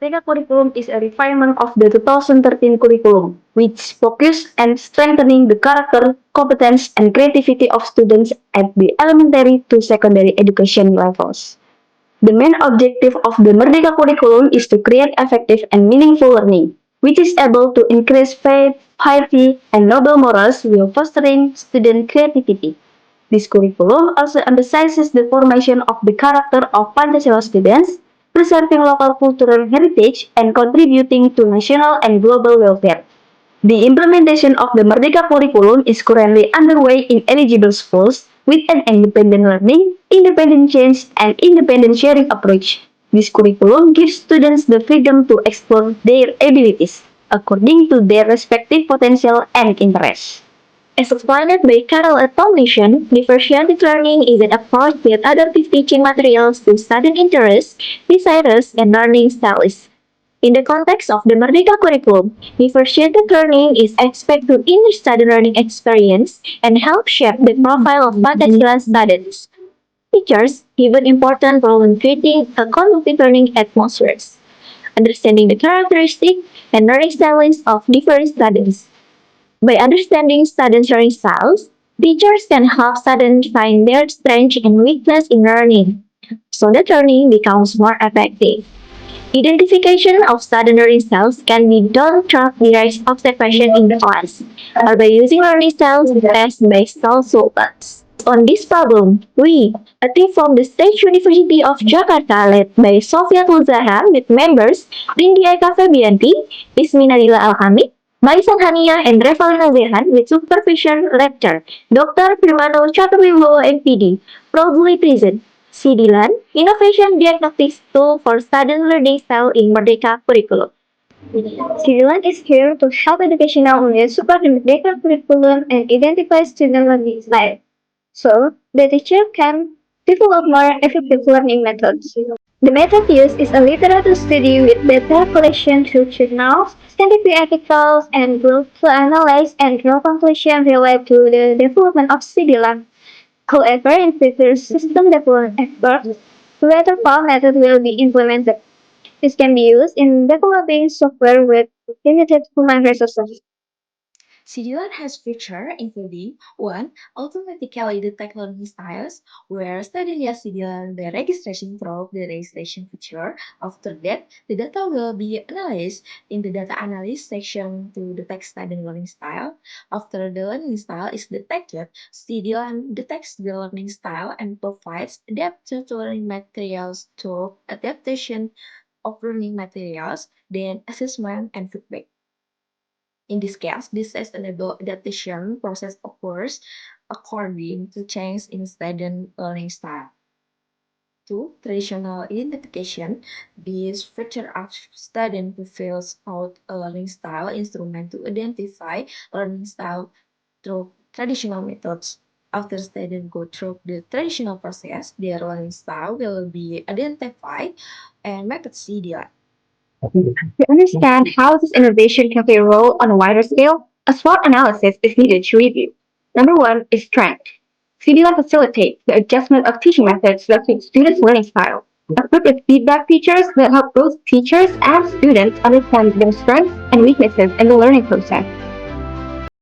Merdeka curriculum is a refinement of the 2013 curriculum, which focused on strengthening the character, competence, and creativity of students at the elementary to secondary education levels. The main objective of the Merdeka curriculum is to create effective and meaningful learning, which is able to increase faith, piety, and noble morals while fostering student creativity. This curriculum also emphasizes the formation of the character of Pancasila students, preserving local cultural heritage, and contributing to national and global welfare. The implementation of the Merdeka curriculum is currently underway in eligible schools with an independent learning, independent change, and independent sharing approach. This curriculum gives students the freedom to explore their abilities according to their respective potential and interests. As explained by Carol at Foundation, differentiated learning is an approach with adaptive teaching materials to student interests, desires, and learning styles. In the context of the Merdeka curriculum, differentiated learning is expected to enrich the learning experience and help shape the profile of Pancasila students. Teachers give an important role in creating a conducive learning atmosphere, understanding the characteristics and learning styles of different students. By understanding students' learning styles, teachers can help students find their strengths and weakness in learning, so that learning becomes more effective. Identification of student learning styles can be done through direct observation in the class, or by using learning styles test-based consultants. On this problem, we, a team from the State University of Jakarta led by Sofia Tulzahra with members Rindi Eka Febianti, Ismi Nadila Alhamid, Maisan Hania, and Revalina Zehan with supervision lecturer Dr. Firmano Chatawimbo MPD, proudly present. Sidilan, Innovation Diagnostics Tool for Student Learning Style in Merdeka Curriculum. Sidilan is here to help educational units support the Merdeka curriculum and identify student learning style, so the teacher can develop more effective learning methods. The method used is a literature study with data collection through journals, scientific articles, and groups to analyze and draw conclusions related to the development of Sidilan. However, in future system development efforts, waterfall method will be implemented. This can be used in developing software with limited human resources. CDLAN has features including 1. Automatically detect learning styles, where studying CDLAN the registration through the registration feature. After that, the data will be analyzed in the data analysis section to detect student learning style. After the learning style is detected, CDLAN detects the learning style and provides adaptive learning materials to adaptation of learning materials, then assessment and feedback. In this case, this sustainable adaptation process occurs according to change in student learning style. 2. Traditional identification. This feature asks student to fill out a learning style instrument to identify learning style through traditional methods. After students go through the traditional process, their learning style will be identified and method CDI. To understand how this innovation can play a role on a wider scale, a SWOT analysis is needed to review. Number one is strength. CDLab facilitates the adjustment of teaching methods that suit students' learning style, equipped with feedback features that help both teachers and students understand their strengths and weaknesses in the learning process.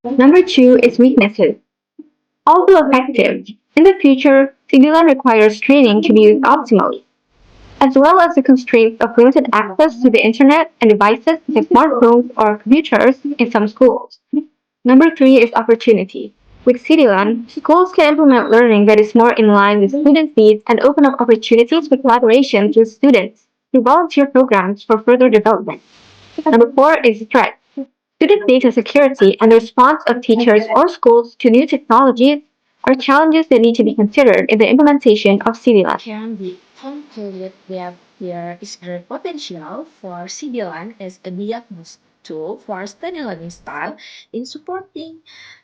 Number two is weaknesses. Although effective, in the future, CDLab requires training to be used optimally, as well as the constraints of limited access to the internet and devices like smartphones or computers in some schools. Number three is opportunity. With CityLand, schools can implement learning that is more in line with students' needs and open up opportunities for collaboration with students through volunteer programs for further development. Number four is threat. Student data security and the response of teachers or schools to new technologies are challenges that need to be considered in the implementation of CityLand. Can be concluded that there is great potential for CDLAN as a diagnostic tool for study learning style in supporting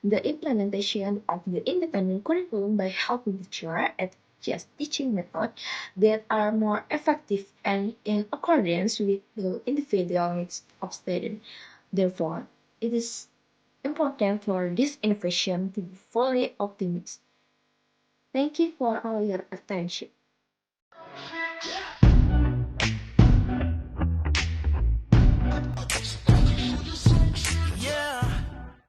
the implementation of the independent curriculum by helping teachers adjust teaching methods that are more effective and in accordance with the individual needs of students. Therefore, it is important for this innovation to be fully optimized. Thank you for all your attention.